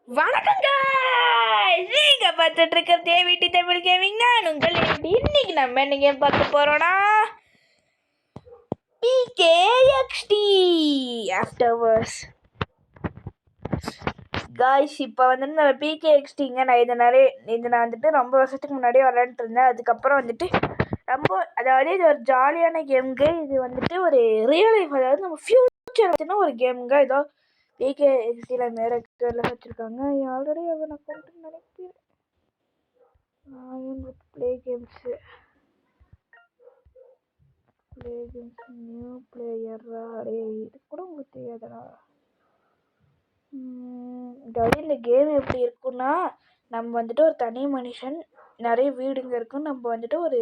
வணக்கம் guys, நீங்க பார்த்துட்டு இருக்க தேவிடி தமிழ் கேமிங். நான் உங்கள் இன்னைக்கு நம்ம என்ன கேம் பார்க்க போறோம்னா PKXD ஆஃப்டர்வர்ஸ். காய்ஸ் இப்போ வந்து நம்ம PKXDங்க நான் வந்துட்டு ரொம்ப வருஷத்துக்கு முன்னாடி விளையாண்டுட்டு இருந்தேன். அதுக்கப்புறம் வந்துட்டு அதாவது இது ஒரு ஜாலியான கேமுங்க. இது வந்துட்டு ஒரு ரியல் லைஃப், அதாவது நம்ம ஃபியூச்சர் ஒரு கேமுங்க. ஏதோ PKXDல மேரேஜ்லாம் வச்சுருக்காங்க. ஆல்ரெடி அதை நான் கொண்டு நினைக்கிறேன். ப்ளே கேம்ஸ் நியூ பிளேயரா? அரே இது கூட உங்களுக்கு தெரியாதடா. அதாவது இந்த கேம் எப்படி இருக்குன்னா, நம்ம வந்துட்டு ஒரு தனி மனுஷன், நிறைய வீடுங்க இருக்கும். நம்ம வந்துட்டு ஒரு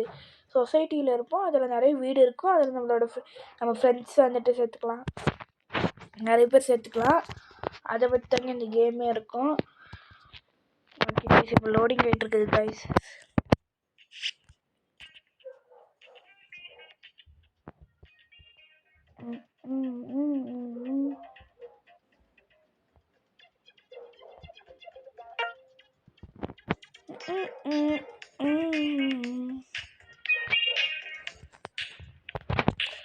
சொசைட்டியில் இருப்போம். அதில் நிறைய வீடு இருக்கும். அதில் நம்ம ஃப்ரெண்ட்ஸ் வந்துட்டு சேர்த்துக்கலாம், நிறைய பேர் சேர்த்துக்கலாம். அதை பற்றி தாங்க இந்த கேமே இருக்கும். ஓகே கைஸ், இப்போ லோடிங் ஆகிட்டு இருக்குது கைஸ்.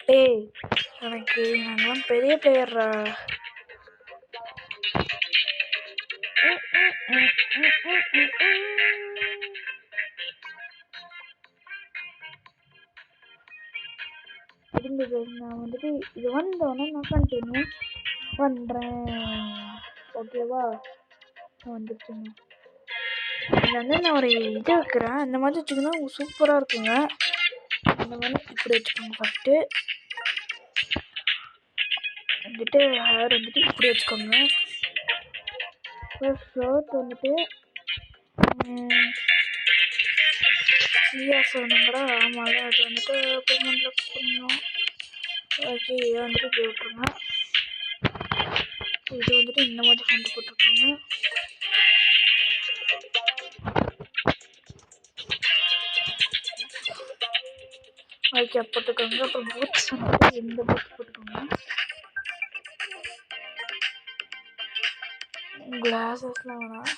டேய், எனக்கு நாங்களாம் பெரிய பிளேயர்ரா. நான் வந்துட்டு இது வந்தோடனே நான் கண்டினியூ பண்ணுறேன். ஓகேவா? வந்துச்சுங்க. இதில் வந்து நான் ஒரு இது வைக்கிறேன். அந்த மாதிரி வச்சுக்கோன்னா சூப்பராக இருக்குங்க. அந்த மாதிரி இப்படி வச்சுக்கோங்க. ஃபஸ்ட்டு வந்துட்டு ஹேர் வந்துட்டு இப்படி வச்சுக்கோங்க. ஷர்ட் வந்துட்டு ஃப்ரீயாக சொல்லணுங்கடா. ஆமாம், அது வந்துட்டு பேமெண்ட்டில் பண்ணணும். ஓகே, இதை வந்துட்டு இப்படி விட்ருங்க. இது வந்துட்டு இந்த மாதிரி ஃபண்ட் போட்டிருக்காங்க. ஓகே, போட்டுக்கோங்க. அப்புறம் பூட்ஸ் வந்துட்டு இந்த பூட்ஸ் போட்டுக்கோங்க. கிளாஸஸ்லாம் வேணாம்.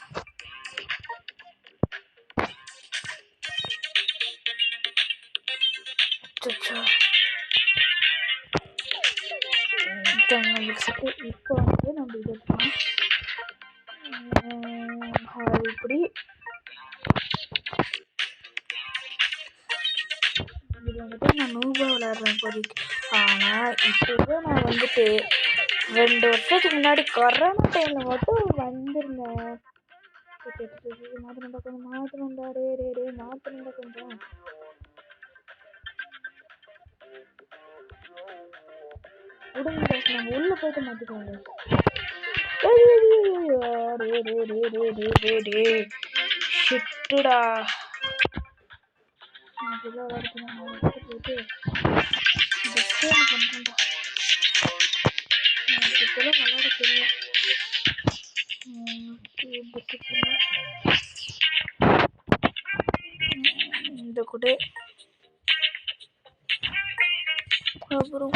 இப்போ வந்து நம்ம இது எடுக்கலாம். இப்படி இது வந்துட்டு நான் நூபா விளையாடுறேன் இப்போதைக்கு. ஆனால் இப்போ நான் வந்துட்டு 2 வருஷத்துக்கு முன்னாடி கொரோனா டைமில் மட்டும் வந்துருந்தேன். மாத்திரண்டா கொஞ்சம் மாத்திரண்டா கொஞ்சம் உடனே நம்ம உள்ள போயிட்டு மாத்திக்கோங்க. ஷிட்டுடா, அப்படிதான் போயிட்டு பண்றேன்டா. இப்பெல்லாம் விளையாட தெரியும். இந்த கூட அப்புறம்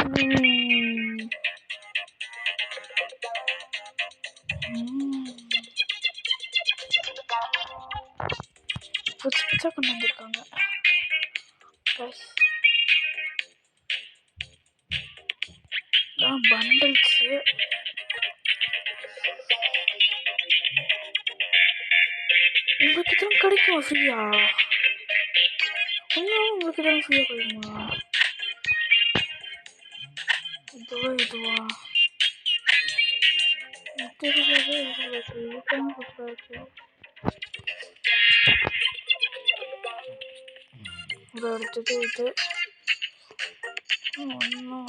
புதுசா கொண்டு வந்திருக்காங்க. பண்டல்ஸ் உங்களுக்கு தான் கிடைக்கும் ஃப்ரீயா. உங்களுக்கு தான் ஃப்ரீயா கிடைக்குமா? இதுவா தெரியாது. இது அடுத்தது இது ஒன்றும்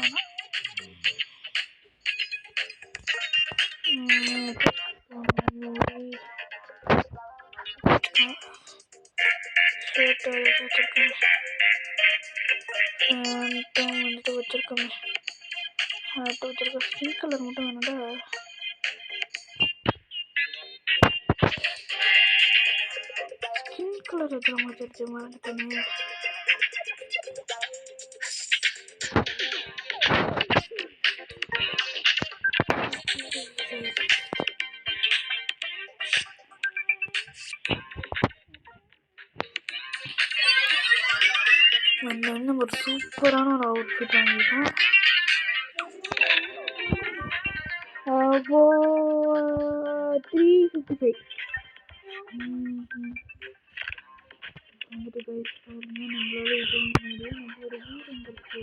வச்சிருக்கோமே. ஸ்கின் கலர் மட்டும் வேணும்டா. ஸ்கின் கலர் இருக்கிற மாதிரி தெரிஞ்ச மாதிரி வந்து நம்ம ஒரு சூப்பரான ஒரு அவுட்ஃபிட் வாங்கியிருக்கோம். அப்போ 355 வந்துட்டு கைஸ் பாருங்க, நம்மளால இது முடியும். நம்மளோட வீடு எங்க இருக்கு?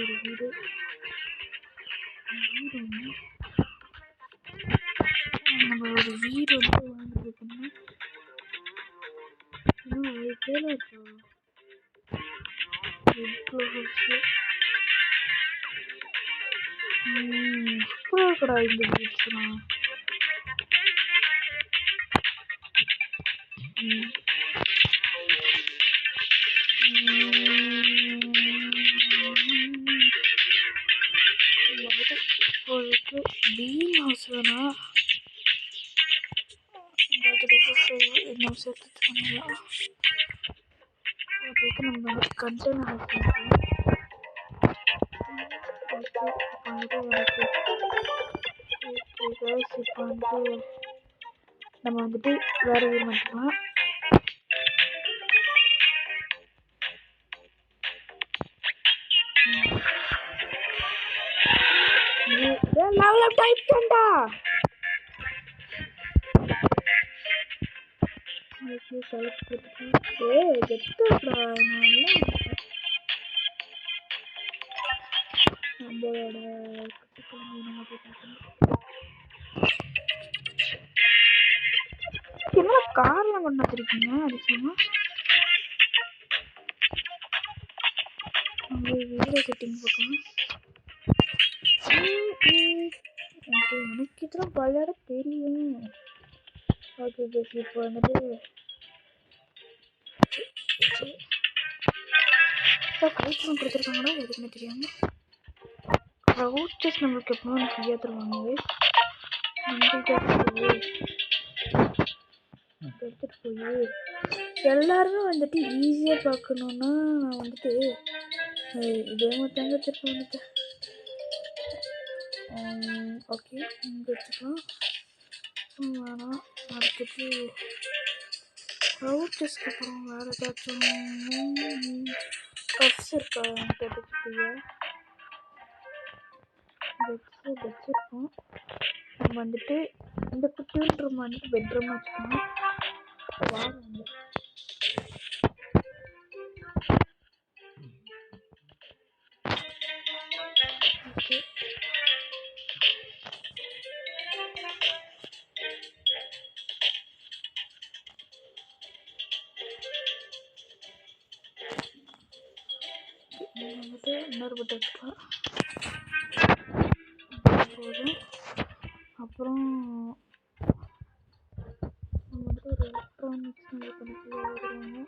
ஒரு வீடு நம்மளோட வீடு வந்து வாங்கிட்டு இருக்கோம்னா பேர் இருக்கா சூப்பராக இருக்கடா இந்த வீட்ஸ்லாம். இப்போதைக்கு பீம் ஹவுஸ் வேணா இன்னும் சேர்த்து பண்ணலாம். இப்போதைக்கு நம்ம வந்து கண்டெய்னர் ஹவுஸ் பண்ணுறோம். இப்போ வந்து நம்ம வந்துட்டு வேற வீடு மட்டும்தான். லெவல் டைப் கண்டா ஓகே செலக்ட் பண்ணி கெட்டா நம்மளோட என்ன காரணம் கொண்டு வச்சிருக்கீங்க அதிசயமா? நம்ம வீடியோ செட்டிங் பார்க்கணும். எனக்கு இதெல்லாம் விளையாட தெரியும். ஓகே இப்போ வந்துட்டு கைச்சலம் கொடுத்துருக்காங்களா எதுக்குன்னு தெரியாமல். வவுச்சர்ஸ் நம்மளுக்கு எப்பவும் ஃப்ரீயாக தருவாங்க. எடுத்துகிட்டு போய் எல்லாருமே வந்துட்டு ஈஸியாக பார்க்கணுன்னா வந்துட்டு இதே மாதிரி வச்சுருப்போம் வந்துட்டு. ஓகே இங்கே வச்சுக்கலாம். வேணாம் அடுத்துட்டு வவுச்சர்ஸ்க்கு அப்புறம் வேறு ஏதாச்சும் பஸ் இருக்கா கேட்டுக்கிட்டியா? வச்சுருக்கோம். நம்ம வந்துட்டு இந்த குட்டியூன் ரூம் வந்துட்டு பெட்ரூம் வச்சுக்கணும். வாங்க ஓகே வந்துட்டு இன்னொரு பெட் வச்சுக்கலாம் போதும். அப்புறம் நம்ம வந்துட்டு ஒரு எலக்ட்ரானிக்ஸ் வருவாங்க.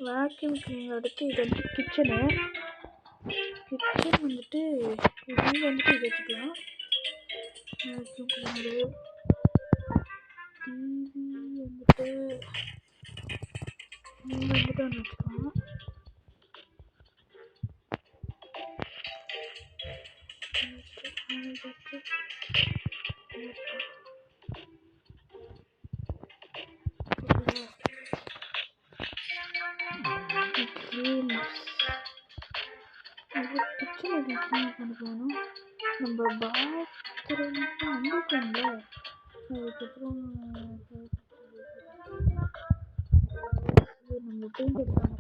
வேக்யூம் கிளீனர் அடுத்து இது வந்து கிச்சனு வந்துட்டு இங்கே வந்துட்டு இது வச்சுக்கலாம். வேக்யூம் கிளீனரு டிவி வந்துட்டு இங்கே வந்துட்டு ஒன்று வச்சுக்கலாம். கிச்சன் பண்ண போகணும். நம்ம பாத்ரூம் வந்துட்டோம்ல, அதுக்கப்புறம் நம்ம பெயிண்ட் எடுத்தாங்க.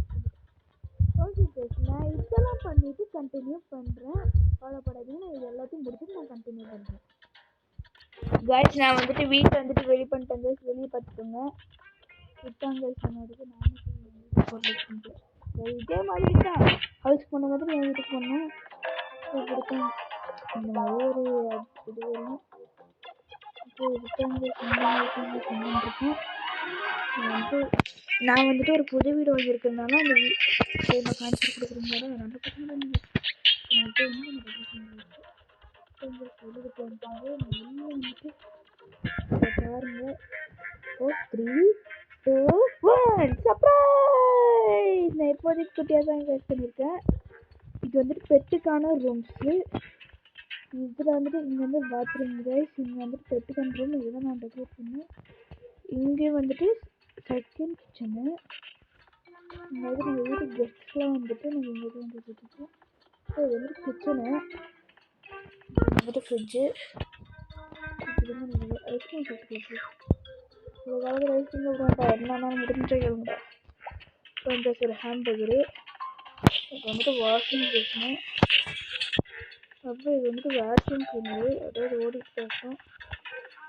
ஓகே கைஸ், நான் இதெல்லாம் பண்ணிவிட்டு கண்டினியூ பண்ணுறேன். கவலைப்படாதீங்க, நான் இது எல்லாத்தையும் முடிச்சுட்டு நான் கண்டினியூ பண்ணுறேன். கைஸ் நான் வந்துட்டு வீட்டை வந்துட்டு வெளியே பண்ணிட்டேன் கைஸ், வெளியே பார்த்துக்கோங்க. விட்டாங்க கைஸ் சொன்னதுக்கு நானும் இதே மாதிரி தான் ஹவுஸ் போன மாதிரி என் வீட்டுக்கு போனேன். இருக்கேன் இந்த மாதிரி ஒரு இது வரும். இருக்கேன் வந்து நான் வந்துட்டு ஒரு புது வீடு வாங்கியிருக்கிறதுனால அந்த வீடு கான்செப்ட் கொடுக்குறதுனால நல்ல பசங்க கொஞ்சம் சொல்லிட்டு வந்துட்டாங்க. நல்லா வந்துட்டு பாருங்க. ஓ 3 2 1 சர்ப்ரைஸ்! நான் இப்போதைக்கு குட்டியாக தான் யூஸ் பண்ணியிருக்கேன். இது வந்துட்டு பெட்டுக்கான ரூம்ஸு. இதில் வந்துட்டு இங்கே வந்து பாத்ரூம் கைஸ், இங்கே வந்துட்டு பெட்டுக்கான ரூம். இதெல்லாம் நான் டெக்கரேட் பண்ணேன். இங்கே வந்துட்டு செகண்ட் கிச்சனு. அதாவது நம்ம வீட்டு கெஸ்ட்லாம் வந்துட்டு நம்ம இங்கே தான் வந்து வச்சுருக்கோம். ஸோ இது வந்துட்டு கிச்சனு, வந்துட்டு ஃப்ரிட்ஜு, இது வந்து நம்ம ஐஸ்கிரீம் சாப்பிட்டுக்கலாம். இந்த காலத்தில் ஐஸ்கிரீம் சாப்பிடுவாங்க, என்னன்னா முடிஞ்சே கேளுங்கடா. கொஞ்சம் சரி ஹேம்பர்கரு, இது வந்துட்டு வாஷிங் மிஷினு, அப்புறம் இது வந்துட்டு வேக்யூம் கிளீனரு, அதாவது ஓடிட்டு இருக்கும்.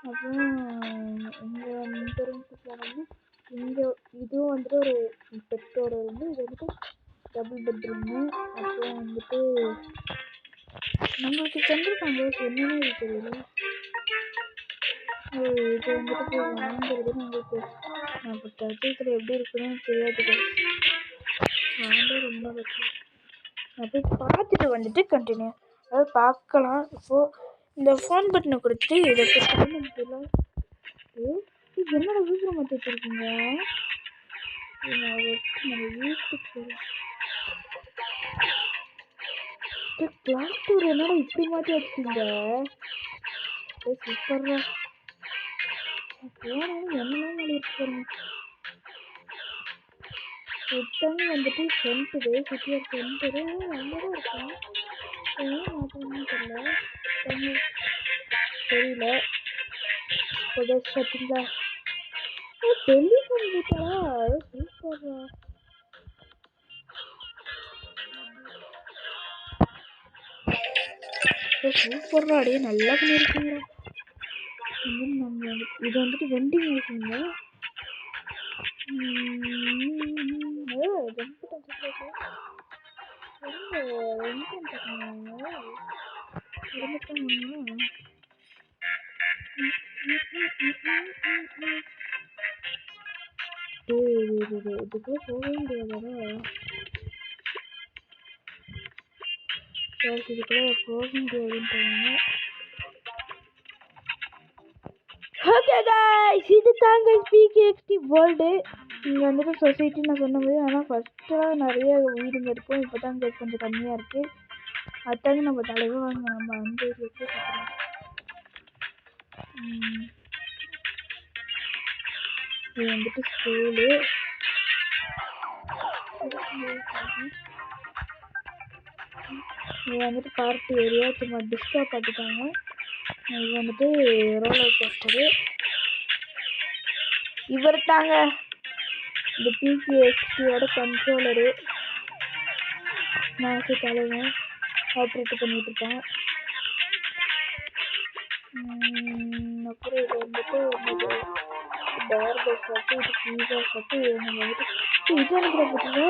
அப்புறம் இங்கே இந்த ரூமுக்கு போனோம்னா இங்கே இதுவும் வந்துட்டு ஒரு பெட்டோட ரூமு. இது வந்துட்டு டபுள் பெட்ரூமு. அப்புறம் வந்துட்டு நம்மளுக்கு தந்துருக்காங்க என்னன்னு இது தெரியல. இது வந்துட்டு போய் வாங்குறது நம்மளுக்கு நம்ம தஜத்தில் எப்படி இருக்குன்னு தெரியாது. வாங்க ரொம்ப கஷ்டம். நான் போய் பார்த்துட்டு வந்துட்டு கண்டினியூ அதாவது பார்க்கலாம். இப்போது இந்த ஃபோன் பட்டனை கொடுத்துட்டு இதை தெரியல. என்னோட வீட்டில் மாற்றி வச்சுருக்கீங்க. நம்ம வீட்டுக்கு கிளாஸ் டூர் என்னோட இப்படி மாற்றி வச்சுட்டீங்க. சூப்பர்ரா. போனாலும் என்னெல்லாம் மாறி வச்சுருங்க. ஒருத்தவங்க வந்துட்டு சென்டரு சிட்டியர் சென்டரு அங்கே தான் இருக்கும். ஏன் மாற்றணும்னு தெரியல. பார்த்தீங்களா டெல்லி பண்ணிட்டா. சூப்பர்ரா. சூப்பர்ரா. அப்படியே நல்லா பண்ணியிருக்கீங்க. நம்ம இது வந்துட்டு வெண்டிங் இருக்குங்க. இதுக்குள்ள போகவே முடியாதா? இதுக்குள்ள போக முடியாதுன்றாங்க. ஓகே गाइस, இது தாங்க PKXD வேர்ல்டு. இங்கே வந்துட்டு சொசைட்டி நான் சொன்ன மாதிரி, ஆனால் ஃபஸ்ட்டாக நிறைய வீடுங்க இருக்கும். இப்போ தான் இங்கே கொஞ்சம் கம்மியாக இருக்குது. அதுதாங்க நம்ம தலைவர் வாங்க நம்ம அந்த ஏரியாவுக்கு பார்க்குறோம். இது வந்துட்டு ஸ்கூலு. இது வந்துட்டு பார்ட்டி ஏரியா, சும்மா டிஸ்கோ பார்த்துட்டாங்க. இது வந்துட்டு ரோலர் கோஸ்டரு. இவர் தாங்க இந்த PKXDயோட கண்ட்ரோலரு. மாசு தலைவன் ஆப்ரேட் பண்ணிட்டு இருக்கான். அப்புறம் இது வந்துட்டு பார்பர் ஷாப்பு, இது பீஸா ஷாப்பு. நம்ம வந்துட்டு இது அனுப்புற பார்த்தீங்களா?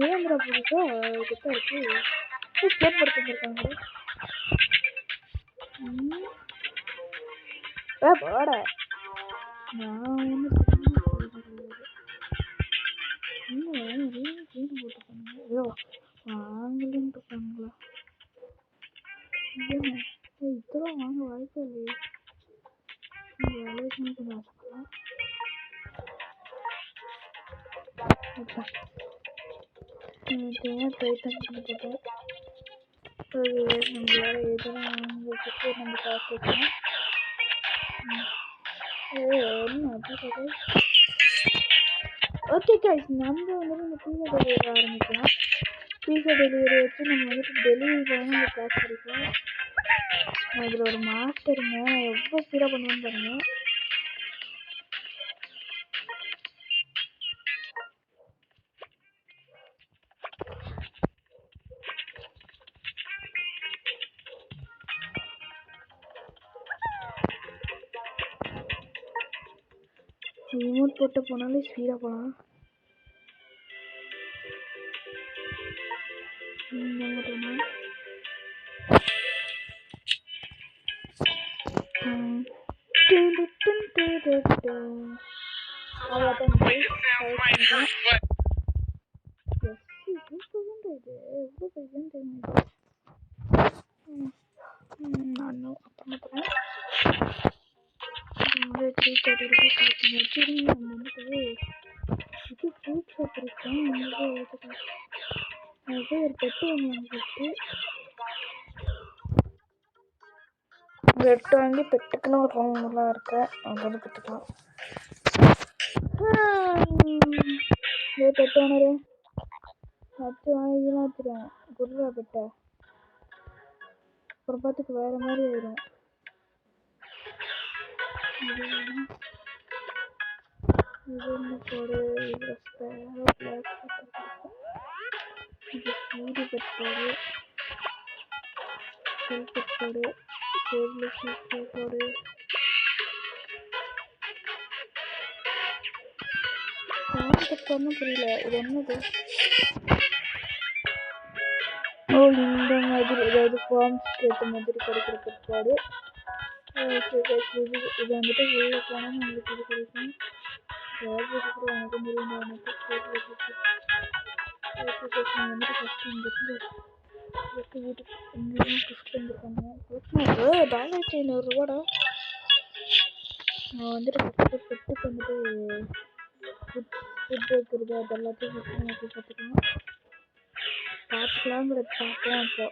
ஏங்கிற புதுசா இதுதான் இருக்கு. ஸ்கேட் போர்டு தந்துருக்காங்க. போட நான் ஒன்று போட்டுருக்காங்க. ஐயோ வாங்கலன்னு இருக்காங்களா? இதெல்லாம் வாங்க வாய்ப்பே இல்லையே. வேலைக்கு கொஞ்சம் ட்ரை பண்ணி போட்டேன். நம்மளால எதெல்லாம் வாங்கிறதுக்கு நம்ம காசு வைக்கணும். ஓகே கைஸ், நம்ம வந்துட்டு இந்த பீஸா டெலிவரி ஆரம்பிக்கலாம். பீஸா டெலிவரி வச்சு நம்ம வந்துட்டு டெலிவரி பண்ணால் நம்ம காசு கிடைக்கும். அதில் ஒரு மாஸ்டருங்க, நான் எவ்வளோ ஸ்பீடாக பண்ணுவேன்னு பாருங்கள். ரிமோட் போட்டு போனாலே ஸ்பீடாக போகலாம். பெட்டு வாங்கி பெட்டுக்குன்னு ஒரு ரூம்லாம் இருக்கு, அங்கே வந்து பெற்றுக்கலாம். பெட்டு ஓனரு வச்சு வாங்கிலாம் வச்சுருவேன் குருவா பெட்டை, அப்புறம் பார்த்துக்கு வேறு மாதிரி ஆயிடும். இது என்ன போடு, இது பிளாக் இது சூடு பெட்டோடு பெட்டோடு டேபிள் சீட்டோடு ஒன்றும் புரியல. இது என்னது? ஓ, இந்த மாதிரி ஏதாவது ஃபார்ம்ஸ்க்கு ஏற்ற மாதிரி கிடைக்கிற பெட்பாடு. இது வந்துட்டு உள்ள போனால் நம்மளுக்கு இது கிடைக்கும். கூட எனக்கு முடியும். எனக்கு வந்துட்டு ஃபஸ்ட்டு இங்கிருந்து வீட்டுக்கு இங்கேயும் கிஃப்ட் வந்துருக்காங்க. $1,900. நான் வந்துட்டு ஃபஸ்ட்டு பெட்டுக்கு வந்துட்டு ஃபுட் வைக்கிறது அது எல்லாத்தையும் ஃபஸ்ட்டு நம்ம பார்த்துக்கலாம். பார்க்கலாம் இப்போ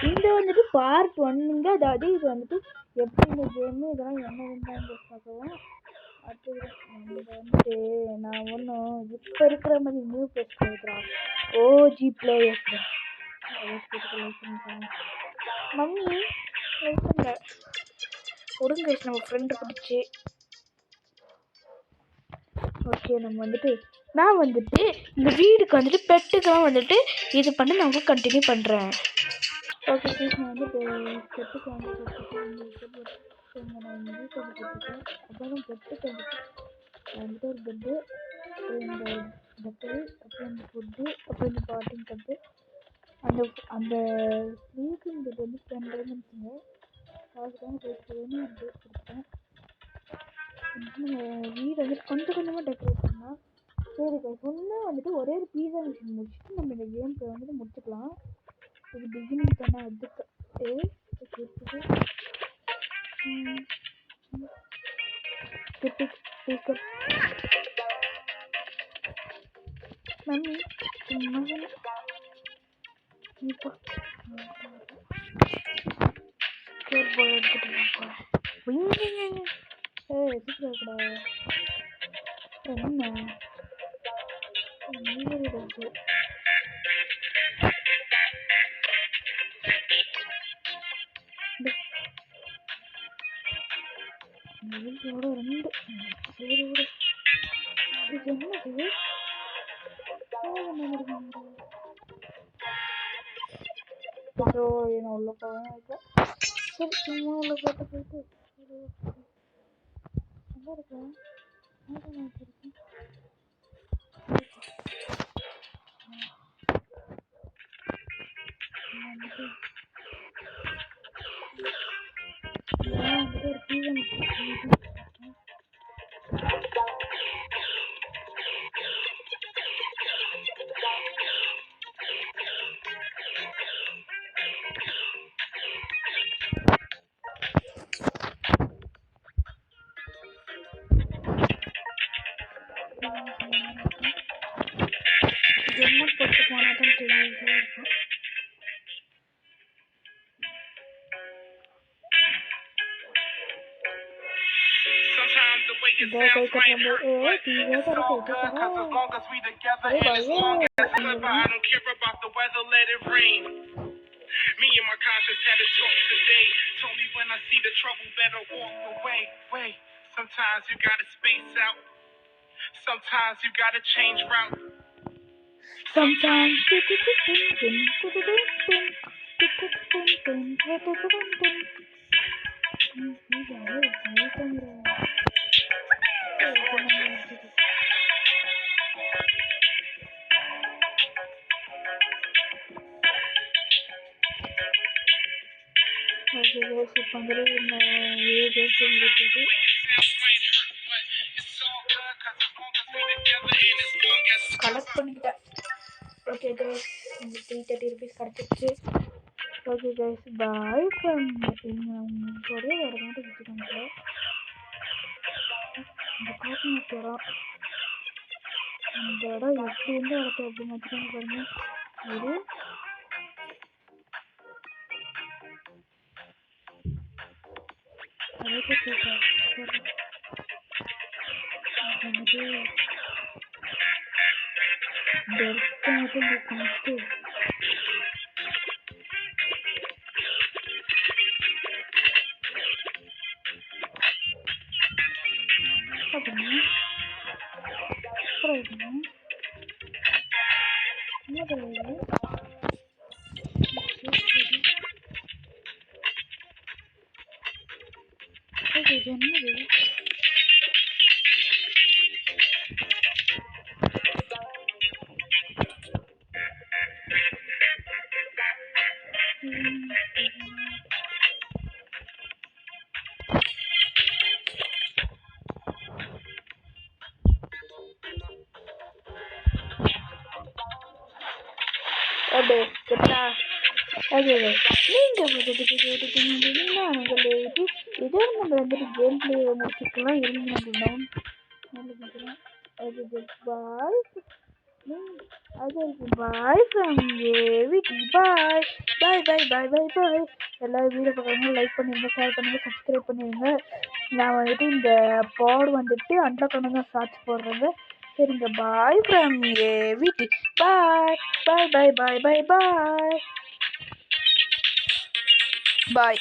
இந்த வந்துட்டு பார்ட் 1ங்க. அதாவது இது வந்துட்டு எப்படி இந்த கேமு இதெல்லாம் என்னதுன்னு பார்க்கலாம். அடுத்தது நம்ம வந்துட்டு நான் ஒன்றும் இப்போ இருக்கிற மாதிரி நியூ பிளேஸ் கொடுக்குறான் ஓஜி பிளேயர்ஸ் மம்மி வெல்கம் கொடுங்க நம்ம ஃப்ரெண்டு பிடிச்சி. ஓகே, நம்ம வந்துட்டு நான் வந்துட்டு இந்த வீடுக்கு வந்துட்டு பெட்டுக்கெல்லாம் வந்துட்டு இது பண்ணி நான் உங்களுக்கு கண்டினியூ பண்ணுறேன். ஓகே ப்ளீஸ், நான் வந்து பெட்டுக்கு வந்து நான் வீட்டை போட்டுருக்கேன். அப்புறம் பெட்டுக்கு வந்துட்டு ஒரு பெட்டு, அப்புறம் இந்த பெட்டு, அப்புறம் இந்த ஃபுட்டு, அப்புறம் இந்த பாட்டிங் கப்பு. அந்த ஸ்லீப்பிங் பெட் வந்து $10 அதுக்காக பேசுகிறதுன்னு நான் பேசி கொடுத்தேன். வீடு வந்துட்டு கொஞ்சம் கொஞ்சமாக டெக்கரேட் பண்ணால் சரி கைஸ். ஒன்று வந்துட்டு ஒரே ஒரு பீஸா மிஷின் முடிச்சுட்டு நம்ம இந்த கேம் வந்துட்டு முடிச்சுக்கலாம். இது பிகினிங் தானே, அதுக்கு மம்மி இப்போ என்ன வீட்டோட 2 சரி விடு. இது என்னது? நான் உள்ள போவேன். சரி சும்மா உள்ள போயிட்டு நல்லா இருக்கேன். ஒரு பீஸா போட்டு போனால் தான் தெரியும். Me and my conscience had a talk today. Told me when I see the trouble, better walk away. Wait, sometimes you gotta space out. Sometimes you gotta change route. Sometimes. Collect பண்ணிட்டேன். Okay guys, உங்களுக்கு $330 கிடச்சிருச்சு. Okay guys, bye from ஒரே ஒரு மட்டும் வச்சுக்கோங்க. இந்த coconut இடம், இந்த இடம் எப்படி எந்த இடத்த அப்படின்னு வச்சுக்கோங்க பாருங்க. ஒரு அப்படியே சரிங்களா? அது நீங்கள் இதோ நம்ம வந்துட்டு கேம் பிளே முடிச்சுக்கலாம். இருந்து நம்ம டவுன் பாய் அது பாய் ஃப்ரம் ஏவிடி பாய் பாய் பாய் பாய் பாய் பாய். எல்லாரும் வீடியோ பார்க்குறவங்க லைக் பண்ணிடுங்க, ஷேர் பண்ணுங்கள், சப்ஸ்கிரைப் பண்ணிடுங்க. நான் வந்துட்டு இந்த பாட் வந்துட்டு அன்லாக் பண்ண தான் ஷார்ட்ஸ் போடுறேங்க. சரிங்க, bye from AVT bye bye bye bye bye bye bye.